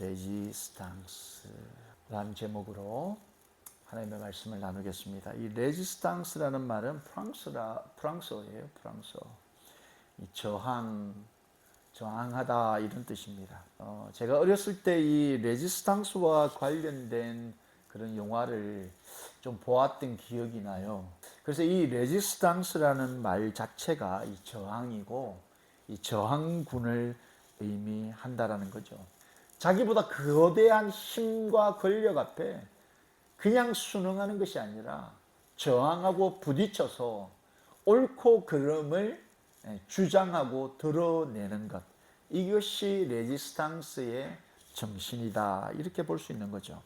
레지스탕스라는 제목으로 하나님의 말씀을 나누겠습니다. 이 레지스탕스라는 말은 프랑스어예요. 프랑스어. 이 저항하다 이런 뜻입니다. 제가 어렸을 때 이 레지스탕스와 관련된 그런 영화를 좀 보았던 기억이 나요. 그래서 이 레지스탕스라는 말 자체가 이 저항이고 이 저항군을 의미한다라는 거죠. 자기보다 거대한 힘과 권력 앞에 그냥 순응하는 것이 아니라 저항하고 부딪혀서 옳고 그름을 주장하고 드러내는 것, 이것이 레지스탕스의 정신이다, 이렇게 볼 수 있는 거죠.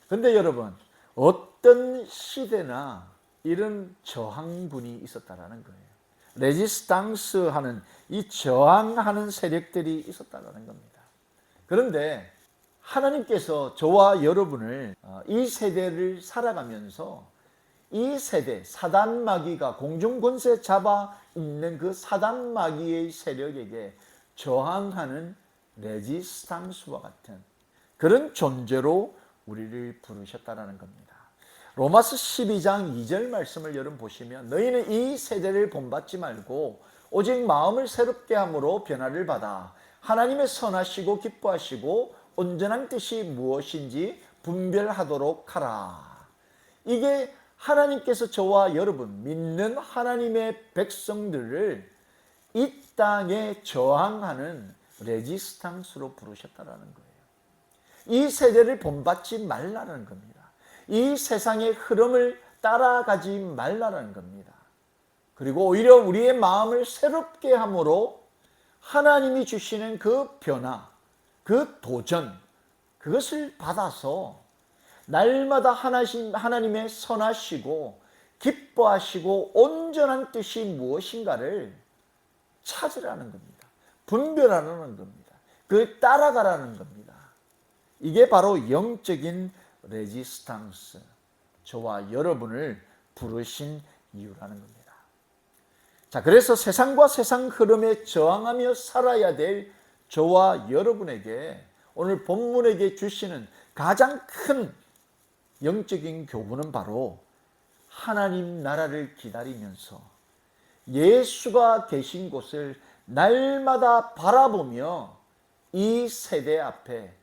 그런데 여러분, 어떤 시대나 이런 저항군이 있었다라는 거예요. 레지스탕스 하는 이 저항하는 세력들이 있었다라는 겁니다. 그런데 하나님께서 저와 여러분을 이 세대를 살아가면서 이 세대 사단 마귀가 공중 권세 잡아 있는 그 사단 마귀의 세력에게 저항하는 레지스탕스와 같은 그런 존재로 우리를 부르셨다라는 겁니다. 로마서 12장 2절 말씀을 여러분 보시면, 너희는 이 세대를 본받지 말고 오직 마음을 새롭게 함으로 변화를 받아 하나님의 선하시고 기뻐하시고 온전한 뜻이 무엇인지 분별하도록 하라. 이게 하나님께서 저와 여러분 믿는 하나님의 백성들을 이 땅에 저항하는 레지스탕스로 부르셨다라는 거예요. 이 세대를 본받지 말라는 겁니다. 이 세상의 흐름을 따라가지 말라는 겁니다. 그리고 오히려 우리의 마음을 새롭게 함으로 하나님이 주시는 그 변화, 그 도전, 그것을 받아서 날마다 하나님의 선하시고 기뻐하시고 온전한 뜻이 무엇인가를 찾으라는 겁니다. 분별하라는 겁니다. 그걸 따라가라는 겁니다. 이게 바로 영적인 레지스탕스, 저와 여러분을 부르신 이유라는 겁니다. 자, 그래서 세상과 세상 흐름에 저항하며 살아야 될 저와 여러분에게 오늘 본문에게 주시는 가장 큰 영적인 교훈은 바로 하나님 나라를 기다리면서 예수가 계신 곳을 날마다 바라보며 이 세대 앞에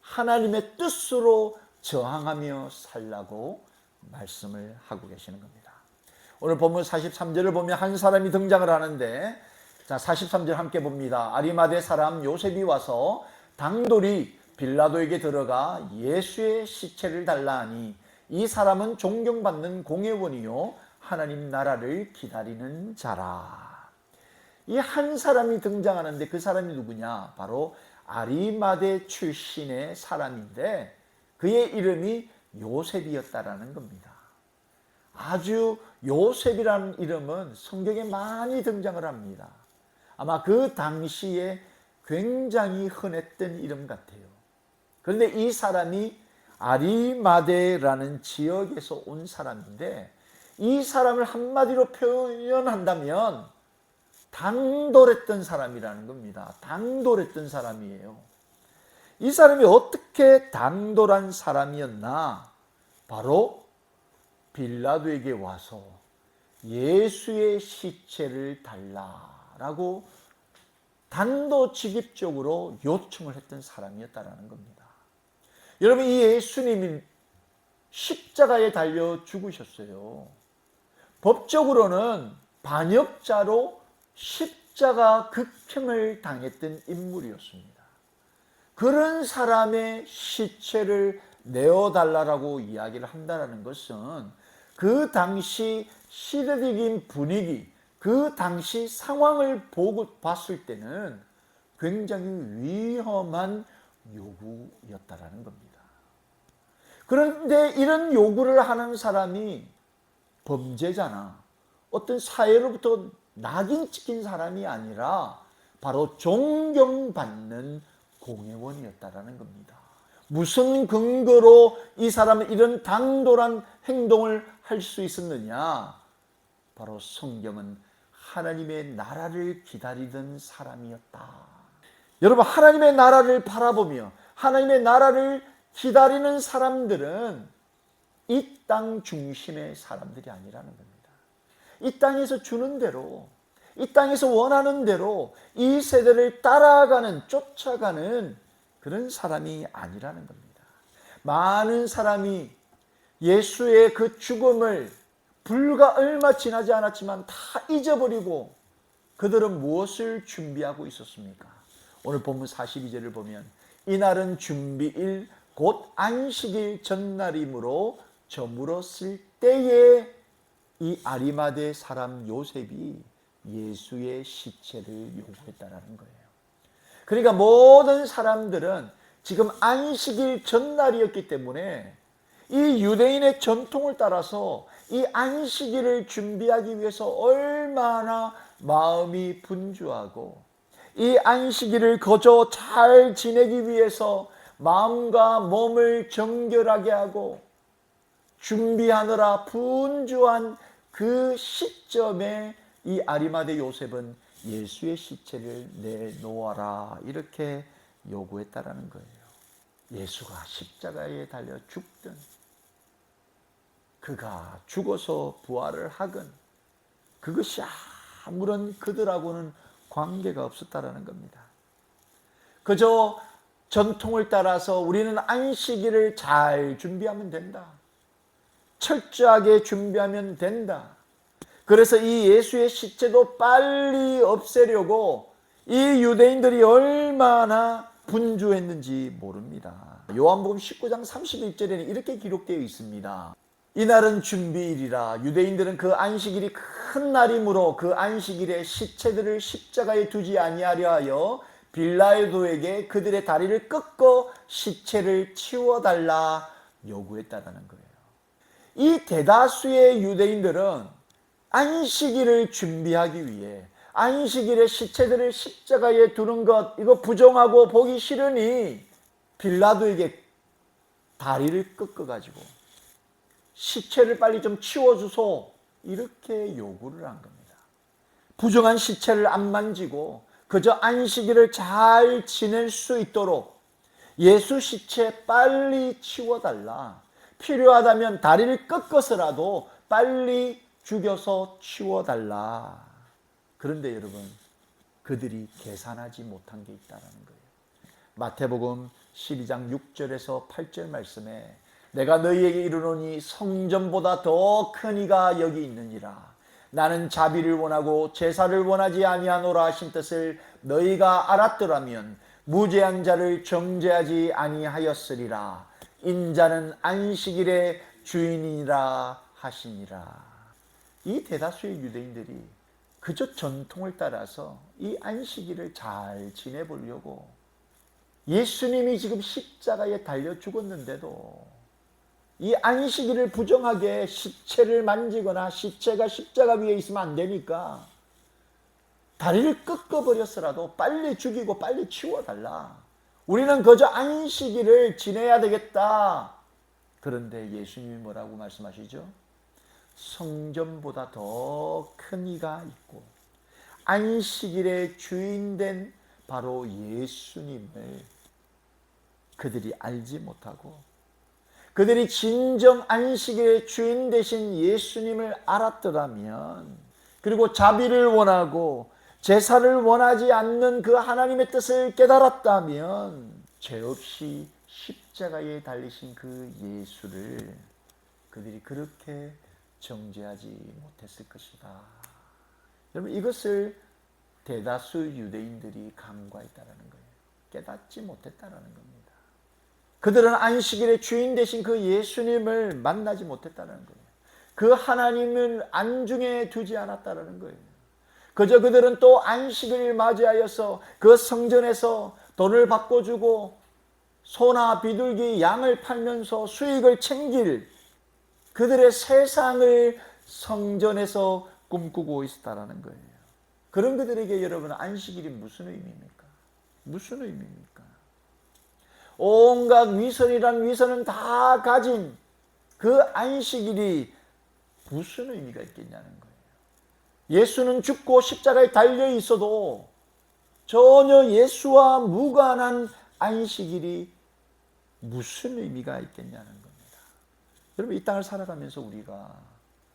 하나님의 뜻으로 저항하며 살라고 말씀을 하고 계시는 겁니다. 오늘 본문 43절을 보면 한 사람이 등장을 하는데, 자, 43절 함께 봅니다. 아리마대 사람 요셉이 와서 당돌이 빌라도에게 들어가 예수의 시체를 달라 하니 이 사람은 존경받는 공회원이요 하나님 나라를 기다리는 자라. 이 한 사람이 등장하는데 그 사람이 누구냐? 바로 아리마대 출신의 사람인데 그의 이름이 요셉이었다라는 겁니다. 아주 요셉이라는 이름은 성경에 많이 등장을 합니다. 아마 그 당시에 굉장히 흔했던 이름 같아요. 그런데 이 사람이 아리마대라는 지역에서 온 사람인데, 이 사람을 한마디로 표현한다면 당돌했던 사람이라는 겁니다. 당돌했던 사람이에요. 이 사람이 어떻게 당돌한 사람이었나? 바로 빌라도에게 와서 예수의 시체를 달라라고 단도직입적으로 요청을 했던 사람이었다라는 겁니다. 여러분, 이 예수님이 십자가에 달려 죽으셨어요. 법적으로는 반역자로 십자가 극형을 당했던 인물이었습니다. 그런 사람의 시체를 내어달라고 이야기를 한다는 것은 그 당시 시대적인 분위기, 그 당시 상황을 봤을 때는 굉장히 위험한 요구였다라는 겁니다. 그런데 이런 요구를 하는 사람이 범죄자나 어떤 사회로부터 낙인 찍힌 사람이 아니라 바로 존경받는 공회원이었다라는 겁니다. 무슨 근거로 이 사람은 이런 당돌한 행동을 할 수 있었느냐? 바로 성경은 하나님의 나라를 기다리던 사람이었다. 여러분, 하나님의 나라를 바라보며 하나님의 나라를 기다리는 사람들은 이 땅 중심의 사람들이 아니라는 겁니다. 이 땅에서 주는 대로, 이 땅에서 원하는 대로 이 세대를 따라가는, 쫓아가는 그런 사람이 아니라는 겁니다. 많은 사람이 예수의 그 죽음을 불과 얼마 지나지 않았지만 다 잊어버리고 그들은 무엇을 준비하고 있었습니까? 오늘 본문 42절을 보면 이날은 준비일 곧 안식일 전날이므로 저물었을 때에 이 아리마대 사람 요셉이 예수의 시체를 요구했다라는 거예요. 그러니까 모든 사람들은 지금 안식일 전날이었기 때문에 이 유대인의 전통을 따라서 이 안식일을 준비하기 위해서 얼마나 마음이 분주하고 이 안식일을 거저 잘 지내기 위해서 마음과 몸을 정결하게 하고 준비하느라 분주한 그 시점에 이 아리마대 요셉은 예수의 시체를 내놓아라 이렇게 요구했다라는 거예요. 예수가 십자가에 달려 죽든 그가 죽어서 부활을 하건 그것이 아무런 그들하고는 관계가 없었다라는 겁니다. 그저 전통을 따라서 우리는 안식일을 잘 준비하면 된다. 철저하게 준비하면 된다. 그래서 이 예수의 시체도 빨리 없애려고 이 유대인들이 얼마나 분주했는지 모릅니다. 요한복음 19장 31절에는 이렇게 기록되어 있습니다. 이날은 준비일이라 유대인들은 그 안식일이 큰 날이므로 그 안식일에 시체들을 십자가에 두지 아니하려 하여 빌라도에게 그들의 다리를 꺾어 시체를 치워달라 요구했다는 거예요. 이 대다수의 유대인들은 안식일을 준비하기 위해 안식일에 시체들을 십자가에 두는 것 이거 부정하고 보기 싫으니 빌라도에게 다리를 꺾어가지고 시체를 빨리 좀 치워주소 이렇게 요구를 한 겁니다. 부정한 시체를 안 만지고 그저 안식일을 잘 지낼 수 있도록 예수 시체 빨리 치워달라. 필요하다면 다리를 꺾어서라도 빨리 죽여서 치워달라. 그런데 여러분 그들이 계산하지 못한 게 있다는 거예요. 마태복음 12장 6절에서 8절 말씀에 내가 너희에게 이르노니 성전보다 더 큰 이가 여기 있느니라. 나는 자비를 원하고 제사를 원하지 아니하노라 하신 뜻을 너희가 알았더라면 무죄한 자를 정죄하지 아니하였으리라. 인자는 안식일의 주인이라 하시니라. 이 대다수의 유대인들이 그저 전통을 따라서 이 안식일을 잘 지내보려고 예수님이 지금 십자가에 달려 죽었는데도 이 안식일을 부정하게 시체를 만지거나 시체가 십자가 위에 있으면 안 되니까 다리를 꺾어버렸어라도 빨리 죽이고 빨리 치워달라. 우리는 그저 안식일을 지내야 되겠다. 그런데 예수님이 뭐라고 말씀하시죠? 성전보다 더 큰 이가 있고 안식일의 주인된 바로 예수님을 그들이 알지 못하고 그들이 진정 안식일의 주인 되신 예수님을 알았더라면 그리고 자비를 원하고 제사를 원하지 않는 그 하나님의 뜻을 깨달았다면 죄 없이 십자가에 달리신 그 예수를 그들이 그렇게 정죄하지 못했을 것이다. 여러분 이것을 대다수 유대인들이 간과했다는 거예요. 깨닫지 못했다는 겁니다. 그들은 안식일의 주인 되신 그 예수님을 만나지 못했다는 거예요. 그 하나님을 안중에 두지 않았다는 거예요. 그저 그들은 또 안식일을 맞이하여서 그 성전에서 돈을 바꿔주고 소나 비둘기 양을 팔면서 수익을 챙길 그들의 세상을 성전에서 꿈꾸고 있었다는 거예요. 그런 그들에게 여러분 안식일이 무슨 의미입니까? 무슨 의미입니까? 온갖 위선이란 위선은 다 가진 그 안식일이 무슨 의미가 있겠냐는 거예요. 예수는 죽고 십자가에 달려 있어도 전혀 예수와 무관한 안식일이 무슨 의미가 있겠냐는 겁니다. 여러분, 이 땅을 살아가면서 우리가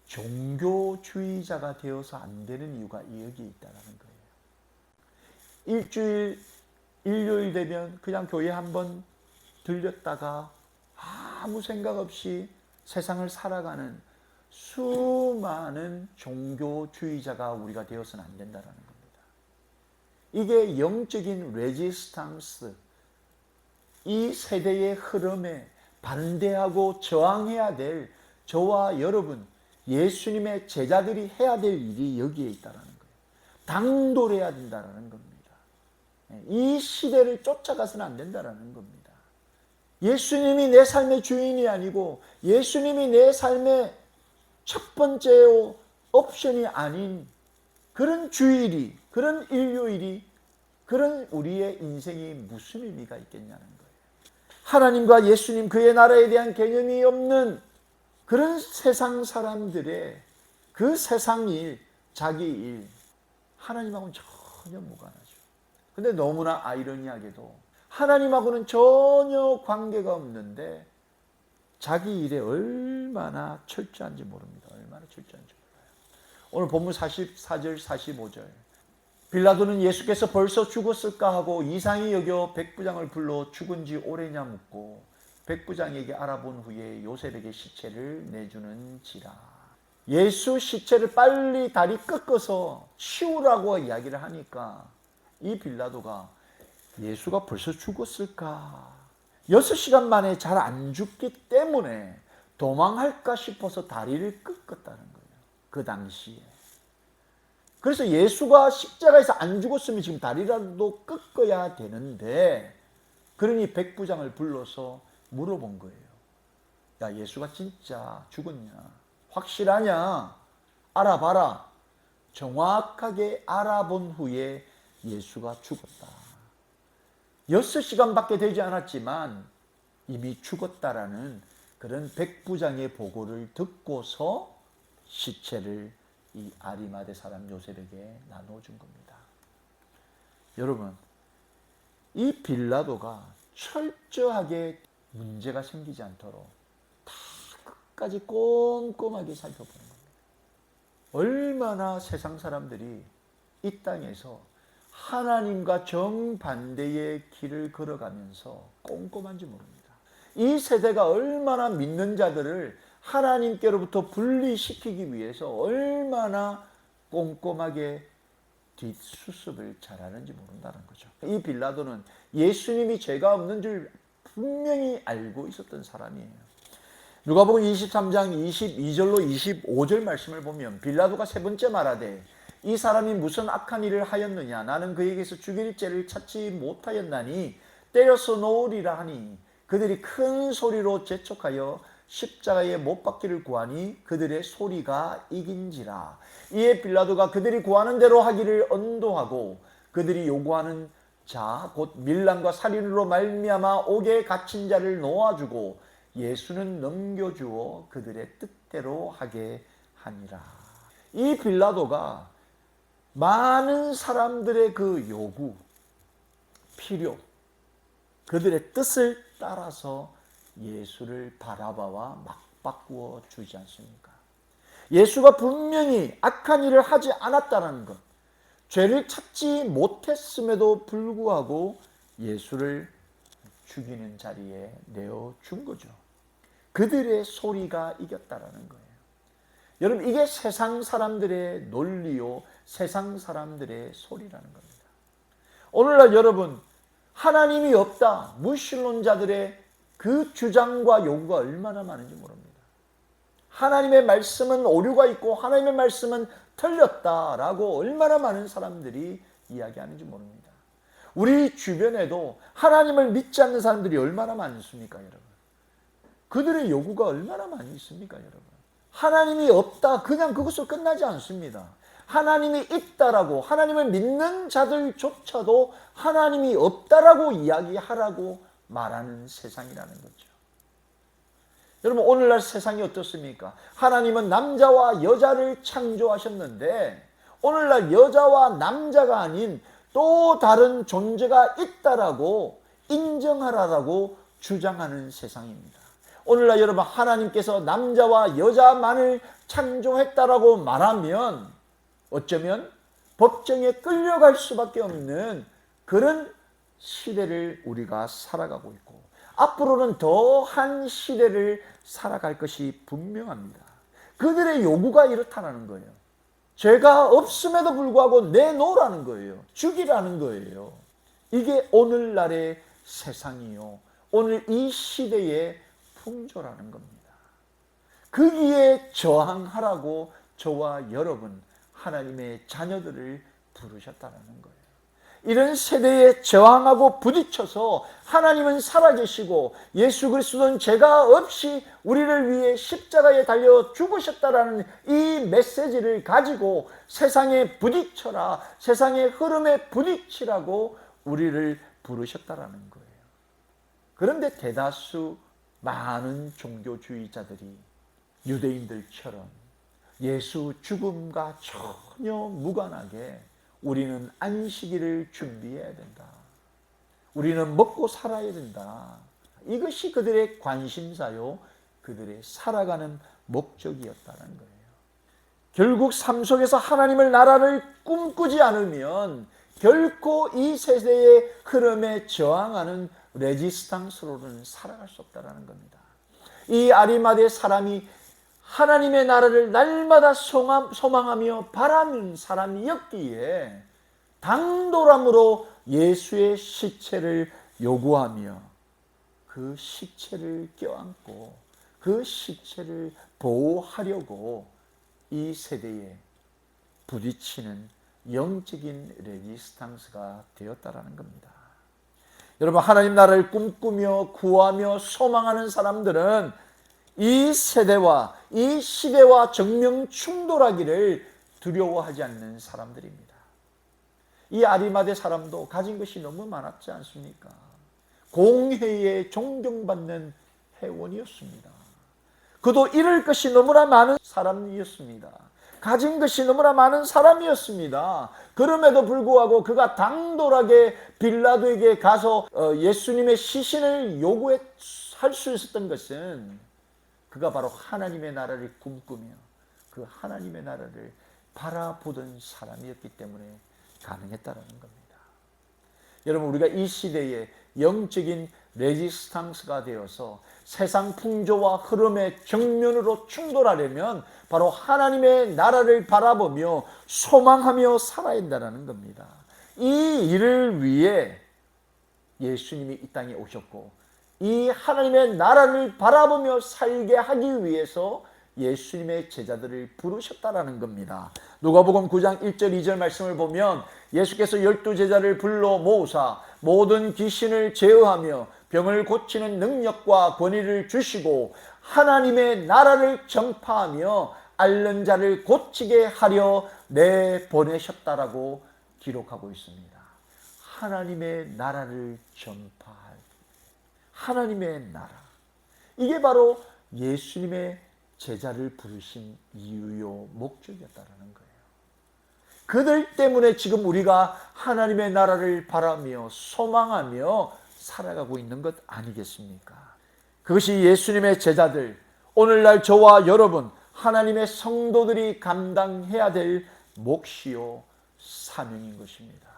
종교주의자가 되어서 안 되는 이유가 여기에 있다는 거예요. 일요일 되면 그냥 교회 한번 들렸다가 아무 생각 없이 세상을 살아가는 수많은 종교주의자가 우리가 되어서는 안 된다는 겁니다. 이게 영적인 레지스탕스, 이 세대의 흐름에 반대하고 저항해야 될 저와 여러분, 예수님의 제자들이 해야 될 일이 여기에 있다는 거예요. 당돌해야 된다는 겁니다. 이 시대를 쫓아가서는 안 된다는 겁니다. 예수님이 내 삶의 주인이 아니고 예수님이 내 삶의 첫 번째 옵션이 아닌 그런 주일이, 그런 일요일이, 그런 우리의 인생이 무슨 의미가 있겠냐는 거예요. 하나님과 예수님, 그의 나라에 대한 개념이 없는 그런 세상 사람들의 그 세상 일, 자기 일, 하나님하고는 전혀 무관하죠. 근데 너무나 아이러니하게도 하나님하고는 전혀 관계가 없는데 자기 일에 얼마나 철저한지 모릅니다. 얼마나 철저한지 몰라요. 오늘 본문 44절, 45절. 빌라도는 예수께서 벌써 죽었을까 하고 이상히 여겨 백부장을 불러 죽은 지 오래냐 묻고 백부장에게 알아본 후에 요셉에게 시체를 내주는지라. 예수 시체를 빨리 다리 꺾어서 치우라고 이야기를 하니까 이 빌라도가 예수가 벌써 죽었을까? 6시간 만에 잘 안 죽기 때문에 도망할까 싶어서 다리를 꺾었다는 거예요. 그 당시에. 그래서 예수가 십자가에서 안 죽었으면 지금 다리라도 꺾어야 되는데, 그러니 백부장을 불러서 물어본 거예요. 야, 예수가 진짜 죽었냐? 확실하냐? 알아봐라. 정확하게 알아본 후에 예수가 죽었다. 6시간밖에 되지 않았지만 이미 죽었다라는 그런 백부장의 보고를 듣고서 시체를 이 아리마대 사람 요셉에게 나눠준 겁니다. 여러분, 이 빌라도가 철저하게 문제가 생기지 않도록 다 끝까지 꼼꼼하게 살펴보는 겁니다. 얼마나 세상 사람들이 이 땅에서 하나님과 정반대의 길을 걸어가면서 꼼꼼한지 모릅니다. 이 세대가 얼마나 믿는 자들을 하나님께로부터 분리시키기 위해서 얼마나 꼼꼼하게 뒷수습을 잘하는지 모른다는 거죠. 이 빌라도는 예수님이 죄가 없는 줄 분명히 알고 있었던 사람이에요. 누가복음 23장 22절로 25절 말씀을 보면 빌라도가 세 번째 말하되 이 사람이 무슨 악한 일을 하였느냐? 나는 그에게서 죽일 죄를 찾지 못하였나니 때려서 놓으리라 하니 그들이 큰 소리로 재촉하여 십자가에 못 박기를 구하니 그들의 소리가 이긴지라. 이에 빌라도가 그들이 구하는 대로 하기를 언도하고 그들이 요구하는 자 곧 밀란과 살인으로 말미암아 옥에 갇힌 자를 놓아주고 예수는 넘겨주어 그들의 뜻대로 하게 하니라. 이 빌라도가 많은 사람들의 그 요구, 필요, 그들의 뜻을 따라서 예수를 바라바와 막 바꾸어 주지 않습니까? 예수가 분명히 악한 일을 하지 않았다는 것, 죄를 찾지 못했음에도 불구하고 예수를 죽이는 자리에 내어준 거죠. 그들의 소리가 이겼다라는 거예요. 여러분, 이게 세상 사람들의 논리요, 세상 사람들의 소리라는 겁니다. 오늘날 여러분, 하나님이 없다, 무신론자들의 그 주장과 요구가 얼마나 많은지 모릅니다. 하나님의 말씀은 오류가 있고 하나님의 말씀은 틀렸다라고 얼마나 많은 사람들이 이야기하는지 모릅니다. 우리 주변에도 하나님을 믿지 않는 사람들이 얼마나 많습니까, 여러분? 그들의 요구가 얼마나 많이 있습니까, 여러분? 하나님이 없다, 그냥 그것으로 끝나지 않습니다. 하나님이 있다라고, 하나님을 믿는 자들조차도 하나님이 없다라고 이야기하라고 말하는 세상이라는 거죠. 여러분, 오늘날 세상이 어떻습니까? 하나님은 남자와 여자를 창조하셨는데 오늘날 여자와 남자가 아닌 또 다른 존재가 있다라고 인정하라고 주장하는 세상입니다. 오늘날 여러분, 하나님께서 남자와 여자만을 창조했다라고 말하면 어쩌면 법정에 끌려갈 수밖에 없는 그런 시대를 우리가 살아가고 있고, 앞으로는 더한 시대를 살아갈 것이 분명합니다. 그들의 요구가 이렇다는 거예요. 죄가 없음에도 불구하고 내놓으라는 거예요. 죽이라는 거예요. 이게 오늘날의 세상이요, 오늘 이 시대의 풍조라는 겁니다. 거기에 저항하라고 저와 여러분, 하나님의 자녀들을 부르셨다는 거예요. 이런 세대에 저항하고 부딪혀서 하나님은 살아계시고 예수 그리스도는 죄가 없이 우리를 위해 십자가에 달려 죽으셨다라는 이 메시지를 가지고 세상에 부딪혀라, 세상의 흐름에 부딪히라고 우리를 부르셨다라는 거예요. 그런데 대다수 많은 종교주의자들이 유대인들처럼 예수 죽음과 전혀 무관하게 우리는 안식일을 준비해야 된다, 우리는 먹고 살아야 된다, 이것이 그들의 관심사요, 그들의 살아가는 목적이었다는 거예요. 결국 삶 속에서 하나님의 나라를 꿈꾸지 않으면 결코 이 세대의 흐름에 저항하는 레지스탕스로는 살아갈 수 없다는 겁니다. 이 아리마대 사람이 하나님의 나라를 날마다 소망하며 바라는 사람이었기에 당돌함으로 예수의 시체를 요구하며 그 시체를 껴안고 그 시체를 보호하려고 이 세대에 부딪히는 영적인 레지스탕스가 되었다라는 겁니다. 여러분, 하나님 나라를 꿈꾸며 구하며 소망하는 사람들은 이 세대와 이 시대와 정면 충돌하기를 두려워하지 않는 사람들입니다. 이 아리마대 사람도 가진 것이 너무 많았지 않습니까? 공회에 존경받는 회원이었습니다. 그도 잃을 것이 너무나 많은 사람이었습니다. 가진 것이 너무나 많은 사람이었습니다. 그럼에도 불구하고 그가 당돌하게 빌라도에게 가서 예수님의 시신을 요구할 수 있었던 것은 그가 바로 하나님의 나라를 꿈꾸며 그 하나님의 나라를 바라보던 사람이었기 때문에 가능했다는 겁니다. 여러분, 우리가 이 시대에 영적인 레지스탕스가 되어서 세상 풍조와 흐름의 정면으로 충돌하려면 바로 하나님의 나라를 바라보며 소망하며 살아야 한다는 겁니다. 이 일을 위해 예수님이 이 땅에 오셨고, 이 하나님의 나라를 바라보며 살게 하기 위해서 예수님의 제자들을 부르셨다라는 겁니다. 누가복음 9장 1절 2절 말씀을 보면 예수께서 12제자를 불러 모으사 모든 귀신을 제어하며 병을 고치는 능력과 권위를 주시고 하나님의 나라를 전파하며 앓는 자를 고치게 하려 내보내셨다라고 기록하고 있습니다. 하나님의 나라를 전파할, 하나님의 나라, 이게 바로 예수님의 제자를 부르신 이유요 목적이었다는 거예요. 그들 때문에 지금 우리가 하나님의 나라를 바라며 소망하며 살아가고 있는 것 아니겠습니까? 그것이 예수님의 제자들, 오늘날 저와 여러분 하나님의 성도들이 감당해야 될 몫이요 사명인 것입니다.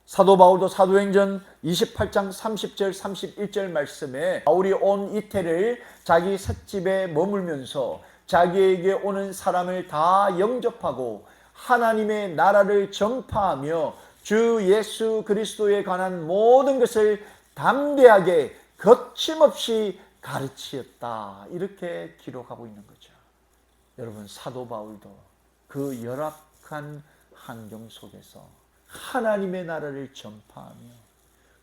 사도 바울도 사도행전 28장 30절 31절 말씀에 바울이 온 이태를 자기 셋집에 머물면서 자기에게 오는 사람을 다 영접하고 하나님의 나라를 전파하며 주 예수 그리스도에 관한 모든 것을 담대하게 거침없이 가르치었다, 이렇게 기록하고 있는 거죠. 여러분, 사도 바울도 그 열악한 환경 속에서 하나님의 나라를 전파하며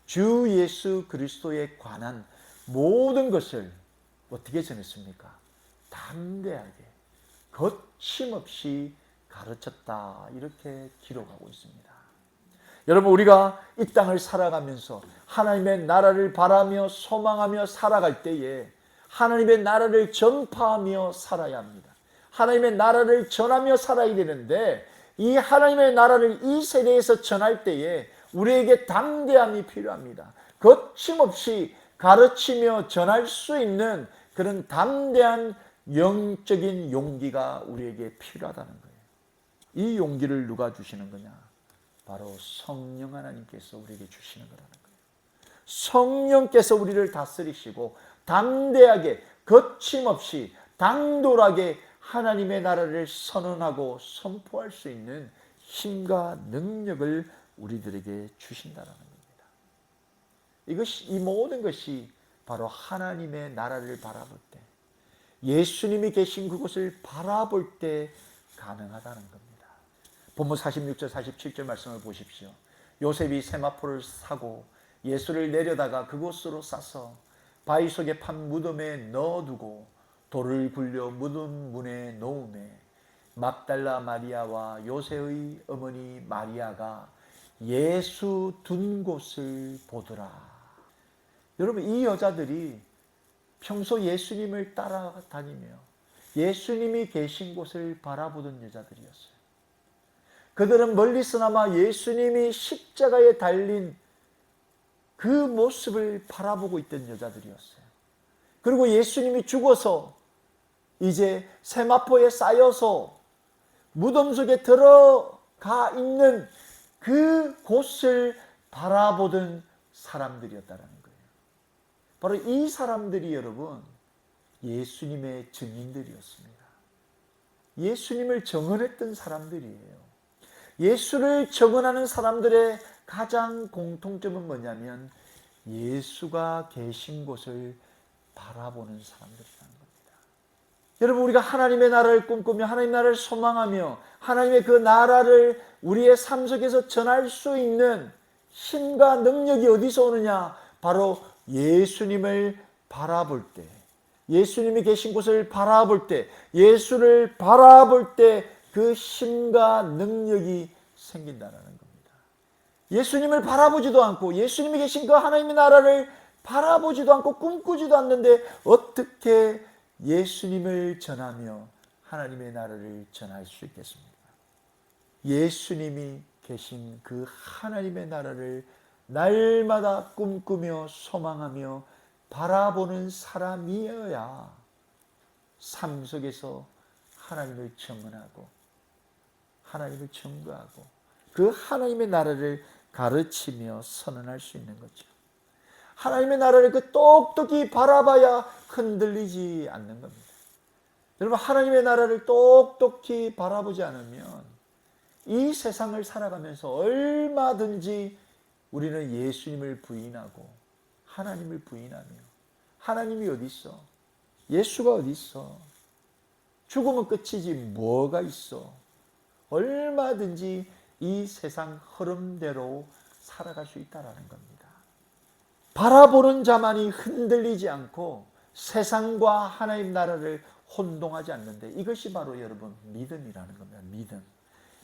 주 예수 그리스도에 관한 모든 것을 어떻게 전했습니까? 담대하게 거침없이 가르쳤다, 이렇게 기록하고 있습니다. 여러분, 우리가 이 땅을 살아가면서 하나님의 나라를 바라며 소망하며 살아갈 때에 하나님의 나라를 전파하며 살아야 합니다. 하나님의 나라를 전하며 살아야 되는데, 이 하나님의 나라를 이 세대에서 전할 때에 우리에게 담대함이 필요합니다. 거침없이 가르치며 전할 수 있는 그런 담대한 영적인 용기가 우리에게 필요하다는 거예요. 이 용기를 누가 주시는 거냐? 바로 성령 하나님께서 우리에게 주시는 거라는 거예요. 성령께서 우리를 다스리시고 담대하게 거침없이 당돌하게 하나님의 나라를 선언하고 선포할 수 있는 힘과 능력을 우리들에게 주신다는 겁니다. 이 모든 것이 바로 하나님의 나라를 바라볼 때, 예수님이 계신 그곳을 바라볼 때 가능하다는 겁니다. 본문 46절 47절 말씀을 보십시오. 요셉이 세마포를 사고 예수를 내려다가 그곳으로 싸서 바위 속에 판 무덤에 넣어두고 돌을 굴려 무덤 문에 놓음에 막달라 마리아와 요새의 어머니 마리아가 예수 둔 곳을 보더라. 여러분, 이 여자들이 평소 예수님을 따라다니며 예수님이 계신 곳을 바라보던 여자들이었어요. 그들은 멀리서나마 예수님이 십자가에 달린 그 모습을 바라보고 있던 여자들이었어요. 그리고 예수님이 죽어서 이제 세마포에 쌓여서 무덤 속에 들어가 있는 그 곳을 바라보던 사람들이었다는 거예요. 바로 이 사람들이 여러분 예수님의 증인들이었습니다. 예수님을 증언했던 사람들이에요. 예수를 증언하는 사람들의 가장 공통점은 뭐냐면 예수가 계신 곳을 바라보는 사람들이라는 겁니다. 여러분, 우리가 하나님의 나라를 꿈꾸며 하나님의 나라를 소망하며 하나님의 그 나라를 우리의 삶 속에서 전할 수 있는 힘과 능력이 어디서 오느냐? 바로 예수님을 바라볼 때, 예수님이 계신 곳을 바라볼 때, 예수를 바라볼 때 그 힘과 능력이 생긴다는 겁니다. 예수님을 바라보지도 않고 예수님이 계신 그 하나님의 나라를 바라보지도 않고 꿈꾸지도 않는데 어떻게 예수님을 전하며 하나님의 나라를 전할 수 있겠습니까? 예수님이 계신 그 하나님의 나라를 날마다 꿈꾸며 소망하며 바라보는 사람이어야 삶 속에서 하나님을 증언하고 하나님을 증거하고 그 하나님의 나라를 가르치며 선언할 수 있는 거죠. 하나님의 나라를 그 똑똑히 바라봐야 흔들리지 않는 겁니다. 여러분, 하나님의 나라를 똑똑히 바라보지 않으면 이 세상을 살아가면서 얼마든지 우리는 예수님을 부인하고 하나님을 부인하며 하나님이 어디 있어? 예수가 어디 있어? 죽으면 끝이지 뭐가 있어? 얼마든지 이 세상 흐름대로 살아갈 수 있다는 겁니다. 바라보는 자만이 흔들리지 않고 세상과 하나님 나라를 혼동하지 않는데 이것이 바로 여러분 믿음이라는 겁니다.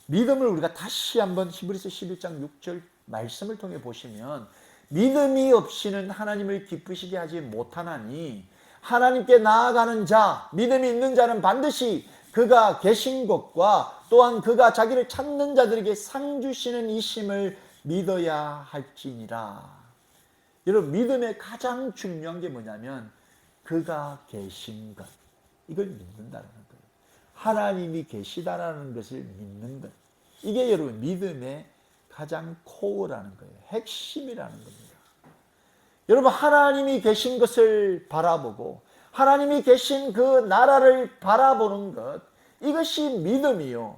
믿음을 우리가 다시 한번 히브리서 11장 6절 말씀을 통해 보시면 믿음이 없이는 하나님을 기쁘시게 하지 못하나니 하나님께 나아가는 자, 믿음이 있는 자는 반드시 그가 계신 곳과 또한 그가 자기를 찾는 자들에게 상 주시는 이심을 믿어야 할지니라. 여러분, 믿음의 가장 중요한 게 뭐냐면 그가 계신 것, 이걸 믿는다는 거예요. 하나님이 계시다라는 것을 믿는 것, 이게 여러분 믿음의 가장 코어라는 거예요. 핵심이라는 겁니다. 여러분, 하나님이 계신 것을 바라보고 하나님이 계신 그 나라를 바라보는 것, 이것이 믿음이요.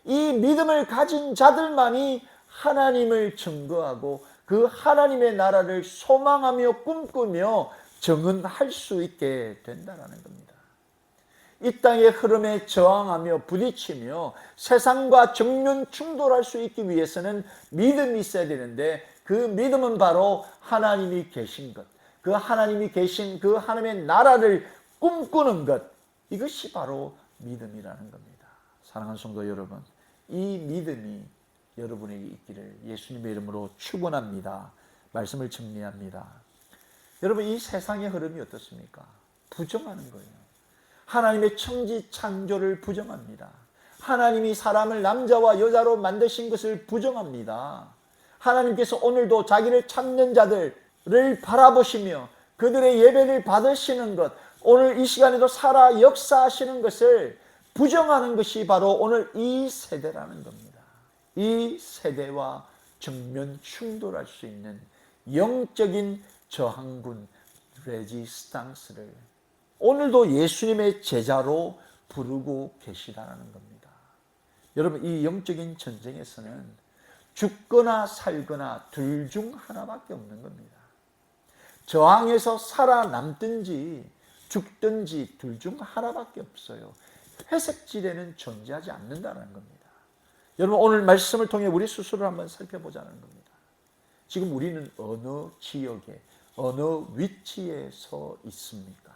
이 믿음을 가진 자들만이 하나님을 증거하고 그 하나님의 나라를 소망하며 꿈꾸며 증언할 수 있게 된다는 겁니다. 이 땅의 흐름에 저항하며 부딪히며 세상과 정면 충돌할 수 있기 위해서는 믿음이 있어야 되는데 그 믿음은 바로 하나님이 계신 것, 그 하나님이 계신 그 하나님의 나라를 꿈꾸는 것, 이것이 바로 믿음이라는 겁니다. 사랑하는 성도 여러분, 이 믿음이 여러분에게 있기를 예수님의 이름으로 축원합니다. 말씀을 정리합니다. 여러분, 이 세상의 흐름이 어떻습니까? 부정하는 거예요. 하나님의 천지 창조를 부정합니다. 하나님이 사람을 남자와 여자로 만드신 것을 부정합니다. 하나님께서 오늘도 자기를 찾는 자들을 바라보시며 그들의 예배를 받으시는 것, 오늘 이 시간에도 살아 역사하시는 것을 부정하는 것이 바로 오늘 이 세대라는 겁니다. 이 세대와 정면 충돌할 수 있는 영적인 저항군 레지스탕스를 오늘도 예수님의 제자로 부르고 계시다는 겁니다. 여러분, 이 영적인 전쟁에서는 죽거나 살거나 둘 중 하나밖에 없는 겁니다. 저항에서 살아남든지 죽든지 둘 중 하나밖에 없어요. 회색지대는 존재하지 않는다는 겁니다. 여러분, 오늘 말씀을 통해 우리 스스로를 한번 살펴보자는 겁니다. 지금 우리는 어느 지역에 어느 위치에 서 있습니까?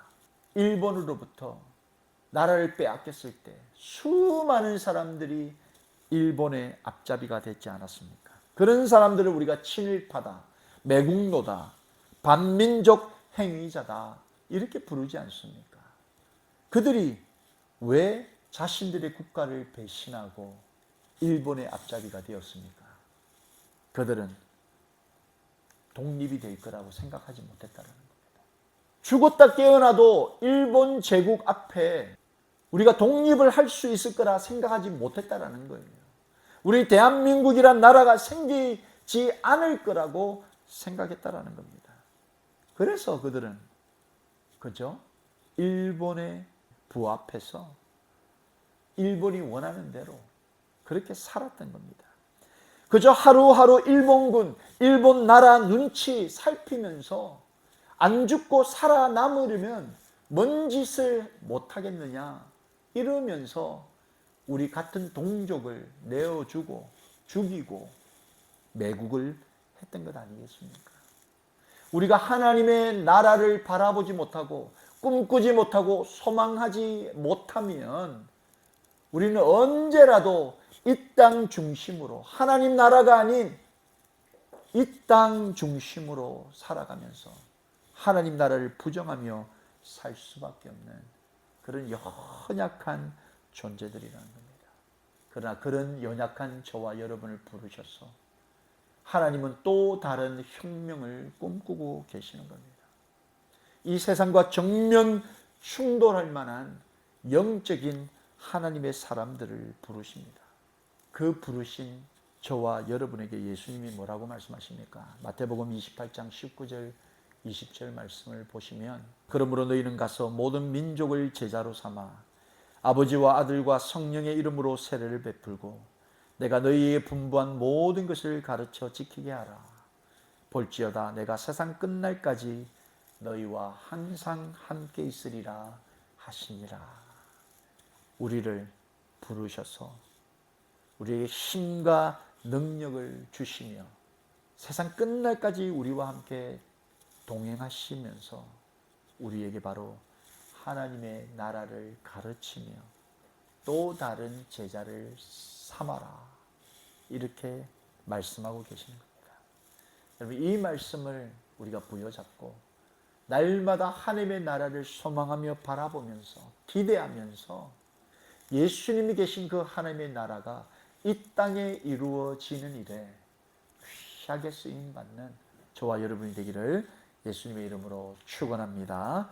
일본으로부터 나라를 빼앗겼을 때 수많은 사람들이 일본의 앞잡이가 됐지 않았습니까? 그런 사람들을 우리가 친일파다, 매국노다, 반민족 행위자다 이렇게 부르지 않습니까? 그들이 왜 자신들의 국가를 배신하고 일본의 앞잡이가 되었습니까? 그들은 독립이 될 거라고 생각하지 못했다는 겁니다. 죽었다 깨어나도 일본 제국 앞에 우리가 독립을 할 수 있을 거라 생각하지 못했다는 거예요. 우리 대한민국이란 나라가 생기지 않을 거라고 생각했다는 겁니다. 그래서 그들은 그죠? 일본에 부합해서 일본이 원하는 대로 그렇게 살았던 겁니다. 그저 하루하루 일본군, 일본 나라 눈치 살피면서 안 죽고 살아남으려면 뭔 짓을 못하겠느냐 이러면서 우리 같은 동족을 내어주고 죽이고 매국을 했던 것 아니겠습니까? 우리가 하나님의 나라를 바라보지 못하고 꿈꾸지 못하고 소망하지 못하면 우리는 언제라도 이 땅 중심으로 하나님 나라가 아닌 이 땅 중심으로 살아가면서 하나님 나라를 부정하며 살 수밖에 없는 그런 연약한 존재들이라는 겁니다. 그러나 그런 연약한 저와 여러분을 부르셔서 하나님은 또 다른 혁명을 꿈꾸고 계시는 겁니다. 이 세상과 정면 충돌할 만한 영적인 하나님의 사람들을 부르십니다. 그 부르신 저와 여러분에게 예수님이 뭐라고 말씀하십니까? 마태복음 28장 19절 20절 말씀을 보시면 그러므로 너희는 가서 모든 민족을 제자로 삼아 아버지와 아들과 성령의 이름으로 세례를 베풀고 내가 너희에게 분부한 모든 것을 가르쳐 지키게 하라. 볼지어다 내가 세상 끝날까지 너희와 항상 함께 있으리라 하시니라. 우리를 부르셔서 우리에게 힘과 능력을 주시며 세상 끝날까지 우리와 함께 동행하시면서 우리에게 바로 하나님의 나라를 가르치며 또 다른 제자를 삼아라 이렇게 말씀하고 계시는 겁니다. 여러분, 이 말씀을 우리가 부여잡고 날마다 하나님의 나라를 소망하며 바라보면서 기대하면서 예수님이 계신 그 하나님의 나라가 이 땅에 이루어지는 일에 귀하게 쓰임받는 저와 여러분이 되기를 예수님의 이름으로 축원합니다.